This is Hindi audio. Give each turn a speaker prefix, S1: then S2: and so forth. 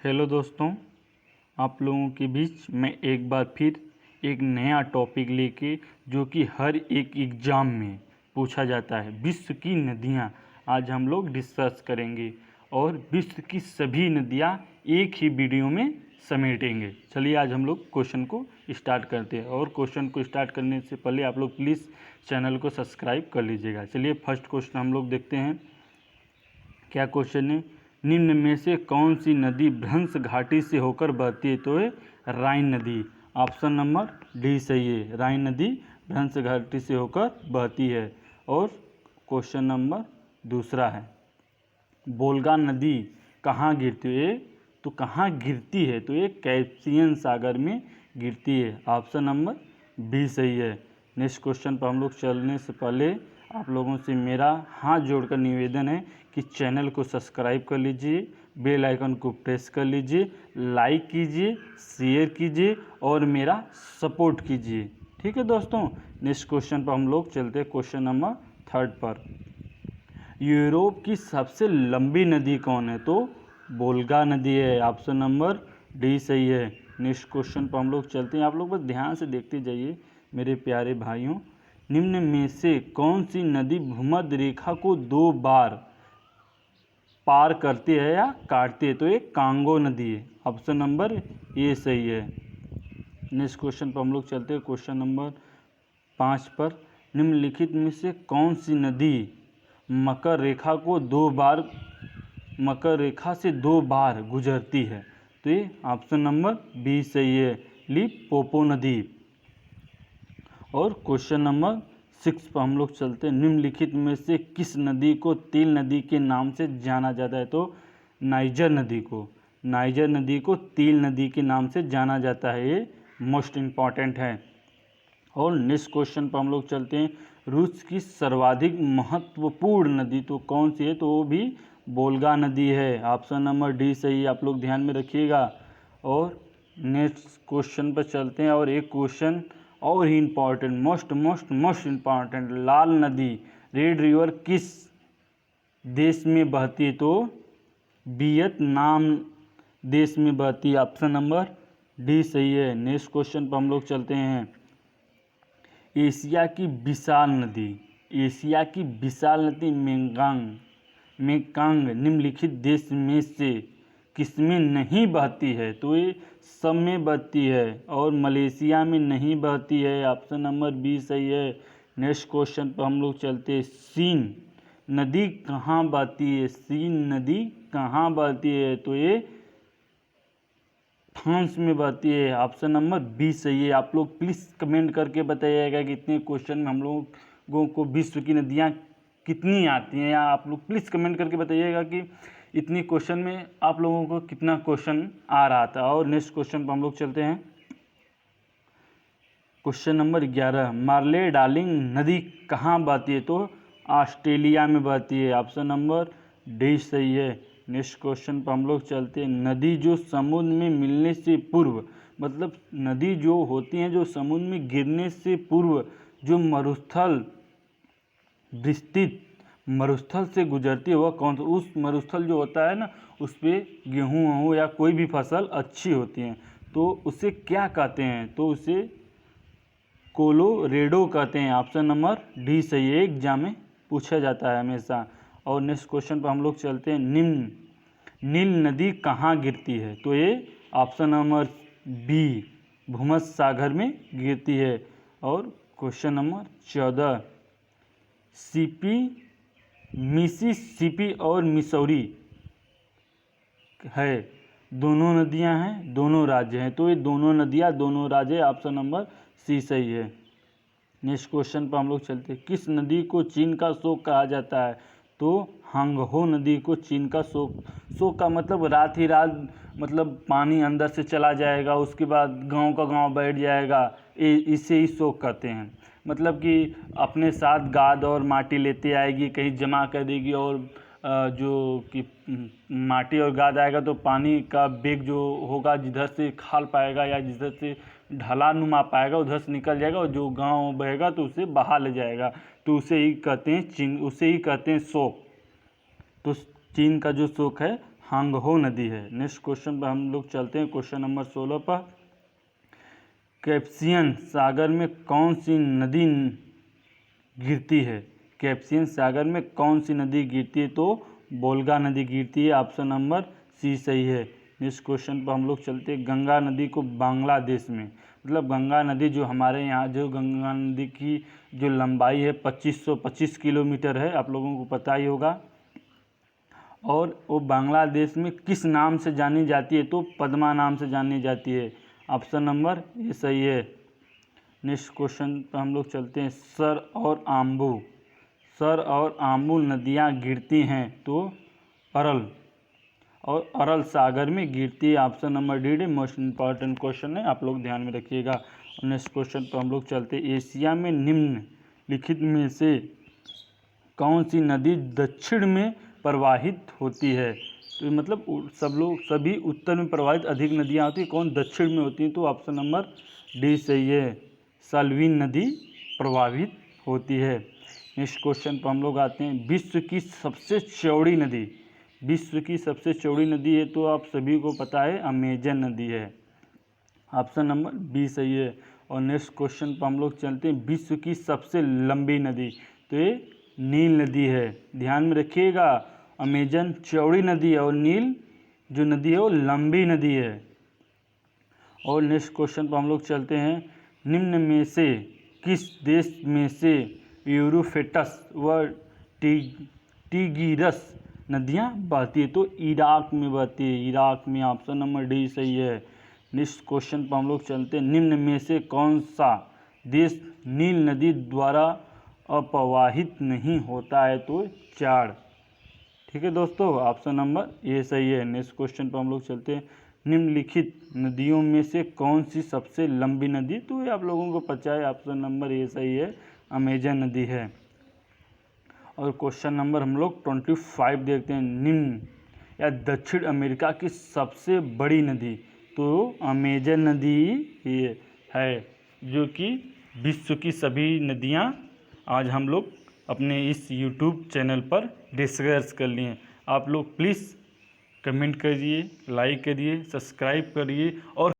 S1: हेलो दोस्तों, आप लोगों के बीच मैं एक बार फिर एक नया टॉपिक लेके जो कि हर एक एग्ज़ाम में पूछा जाता है, विश्व की नदियाँ आज हम लोग डिस्कस करेंगे और विश्व की सभी नदियाँ एक ही वीडियो में समेटेंगे। चलिए आज हम लोग क्वेश्चन को स्टार्ट करते हैं और क्वेश्चन को स्टार्ट करने से पहले आप लोग प्लीज़ चैनल को सब्सक्राइब कर लीजिएगा। चलिए फर्स्ट क्वेश्चन हम लोग देखते हैं। क्या क्वेश्चन है? निम्न में से कौन सी नदी भ्रंश घाटी से होकर बहती है? तो ये राइन नदी। ऑप्शन नंबर डी सही है, राइन नदी भ्रंश घाटी से होकर बहती है। और क्वेश्चन नंबर दूसरा है, बोलगा नदी कहाँ गिरती है? तो कहाँ गिरती है? तो ये कैस्पियन सागर में गिरती है। ऑप्शन नंबर बी सही है। नेक्स्ट क्वेश्चन पर हम लोग चलने से पहले आप लोगों से मेरा हाथ जोड़कर निवेदन है कि चैनल को सब्सक्राइब कर लीजिए, बेल आइकन को प्रेस कर लीजिए, लाइक कीजिए, शेयर कीजिए और मेरा सपोर्ट कीजिए। ठीक है दोस्तों। नेक्स्ट क्वेश्चन पर हम लोग चलते हैं क्वेश्चन नंबर थर्ड पर। यूरोप की सबसे लंबी नदी कौन है? तो वोल्गा नदी है। ऑप्शन नंबर डी सही है। नेक्स्ट क्वेश्चन पर हम लोग चलते हैं। आप लोग बस ध्यान से देखते जाइए मेरे प्यारे भाइयों। निम्न में से कौन सी नदी भूमध्य रेखा को 2 बार पार करती है या काटती है? तो ये कांगो नदी है। ऑप्शन नंबर ए सही है। नेक्स्ट क्वेश्चन पर हम लोग चलते हैं क्वेश्चन नंबर 5 पर। निम्नलिखित में से कौन सी नदी मकर रेखा से 2 बार गुजरती है? तो ये ऑप्शन नंबर बी सही है, लिम्पोपो नदी। और क्वेश्चन नंबर 6 पर हम लोग चलते हैं। निम्नलिखित में से किस नदी को तेल नदी के नाम से जाना जाता है? तो नाइजर नदी को तेल नदी के नाम से जाना जाता है। ये मोस्ट इम्पॉर्टेंट है। और नेक्स्ट क्वेश्चन पर हम लोग चलते हैं। रूस की सर्वाधिक महत्वपूर्ण नदी तो कौन सी है? तो वो भी वोल्गा नदी है। ऑप्शन नंबर डी सही, आप लोग ध्यान में रखिएगा। और नेक्स्ट क्वेश्चन पर चलते हैं। और एक क्वेश्चन और ही इम्पॉर्टेंट, मोस्ट इम्पॉर्टेंट, लाल नदी रेड रिवर किस देश में बहती है? तो वियतनाम देश में बहती है। ऑप्शन नंबर डी सही है। नेक्स्ट क्वेश्चन पर हम लोग चलते हैं। एशिया की विशाल नदी मेकांग निम्नलिखित देश में से किसमें नहीं बहती है? तो ये सब में बहती है और मलेशिया में नहीं बहती है। ऑप्शन नंबर बी सही है। नेक्स्ट क्वेश्चन पर हम लोग चलते हैं। सीन नदी कहाँ बहती है? तो ये फ्रांस में बहती है। ऑप्शन नंबर बी सही है। आप लोग प्लीज़ कमेंट करके बताइएगा कि इतने क्वेश्चन में हम लोगों को विश्व की नदियाँ कितनी आती हैं, या आप लोग प्लीज़ कमेंट करके बताइएगा कि इतनी क्वेश्चन में आप लोगों को कितना क्वेश्चन आ रहा था। और नेक्स्ट क्वेश्चन पर हम लोग चलते हैं। क्वेश्चन नंबर 11, मार्ले डार्लिंग नदी कहाँ बहती है? तो ऑस्ट्रेलिया में बहती है। ऑप्शन नंबर डी सही है। नेक्स्ट क्वेश्चन पर हम लोग चलते हैं। नदी जो समुद्र में मिलने से पूर्व, मतलब नदी जो होती हैं जो समुद्र में गिरने से पूर्व जो मरुस्थल से गुजरती है वह कौन सा? उस मरुस्थल जो होता है ना, उस पर गेहूँ या कोई भी फसल अच्छी होती है, तो उसे क्या कहते हैं? तो उसे कोलोरेडो कहते हैं। ऑप्शन नंबर डी सही है, एग्जाम में पूछा जाता है हमेशा। और नेक्स्ट क्वेश्चन पर हम लोग चलते हैं। नील नदी कहाँ गिरती है? तो ये ऑप्शन नंबर बी भूमध्य सागर में गिरती है। और क्वेश्चन नंबर 14, मिसिसिपी और मिसौरी है, दोनों नदियां हैं, दोनों राज्य हैं, तो ये दोनों नदियां दोनों राज्य। ऑप्शन नंबर सी सही है। नेक्स्ट क्वेश्चन पर हम लोग चलते हैं। किस नदी को चीन का शोक कहा जाता है? तो हांगहो नदी को चीन का शोक का मतलब रात ही रात, मतलब पानी अंदर से चला जाएगा, उसके बाद गांव का गांव बैठ जाएगा, इसे ही शोक कहते हैं। मतलब कि अपने साथ गाद और माटी लेते आएगी, कहीं जमा कर देगी, और जो कि माटी और गाद आएगा तो पानी का वेग जो होगा जिधर से खाल पाएगा या जिधर से ढलान नुमा पाएगा उधर से निकल जाएगा, और जो गांव बहेगा तो उसे बहा ले जाएगा, तो उसे ही कहते हैं शोक। तो चीन का जो शोक है हांगहो नदी है। नेक्स्ट क्वेश्चन पर हम लोग चलते हैं क्वेश्चन नंबर 16 पर। कैस्पियन सागर में कौन सी नदी गिरती है? कैस्पियन सागर में कौन सी नदी गिरती है? तो वोल्गा नदी गिरती है। ऑप्शन नंबर सी सही है। नेक्स्ट क्वेश्चन पर हम लोग चलते हैं। गंगा नदी को बांग्लादेश में, मतलब गंगा नदी जो हमारे यहाँ, जो गंगा नदी की जो लंबाई है 2525 किलोमीटर है, आप लोगों को पता ही होगा। और वो बांग्लादेश में किस नाम से जानी जाती है? तो पद्मा नाम से जानी जाती है। ऑप्शन नंबर ये सही है। नेक्स्ट क्वेश्चन पर हम लोग चलते हैं। सर और आम्बू नदियाँ गिरती हैं तो अरल सागर में गिरती है। Option number D most important question है, आप लोग ध्यान में रखिएगा। नेक्स्ट क्वेश्चन पर हम लोग चलते हैं। एशिया में निम्नलिखित में से कौन सी नदी दक्षिण में प्रवाहित होती है? तो मतलब सभी उत्तर में प्रवाहित अधिक नदियाँ होती हैं, कौन दक्षिण में होती हैं? तो ऑप्शन नंबर डी सही है, सल्वीन नदी प्रवाहित होती है। नेक्स्ट क्वेश्चन पर हम लोग आते हैं। विश्व की सबसे चौड़ी नदी है तो आप सभी को पता है अमेजन नदी है। ऑप्शन नंबर बी सही है। और नेक्स्ट क्वेश्चन पर हम लोग चलते हैं। विश्व की सबसे लंबी नदी, तो ये नील नदी है, ध्यान में रखिएगा। अमेजन चौड़ी नदी है और नील जो नदी है वो लंबी नदी है। और नेक्स्ट क्वेश्चन पर हम लोग चलते हैं। निम्न में से किस देश में से यूफ्रेटस व टिग्रिस नदियाँ बहती है? तो इराक में बहती है, इराक में। ऑप्शन नंबर डी सही है। नेक्स्ट क्वेश्चन पर हम लोग चलते हैं। निम्न में से कौन सा देश नील नदी द्वारा अपवाहित नहीं होता है? तो चाड। ठीक है दोस्तों, ऑप्शन नंबर ए सही है। नेक्स्ट क्वेश्चन पर हम लोग चलते हैं। निम्नलिखित नदियों में से कौन सी सबसे लंबी नदी? तो ये आप लोगों को पता है, ऑप्शन नंबर ए सही है, अमेजन नदी है। और क्वेश्चन नंबर हम लोग 25 देखते हैं। निम्न या दक्षिण अमेरिका की सबसे बड़ी नदी, तो अमेजन नदी ही है, जो कि विश्व की सभी नदियां आज हम लोग अपने इस YouTube चैनल पर डिस्कस कर लिए। आप लोग प्लीज़ कमेंट करिए, लाइक करिए, सब्सक्राइब करिए और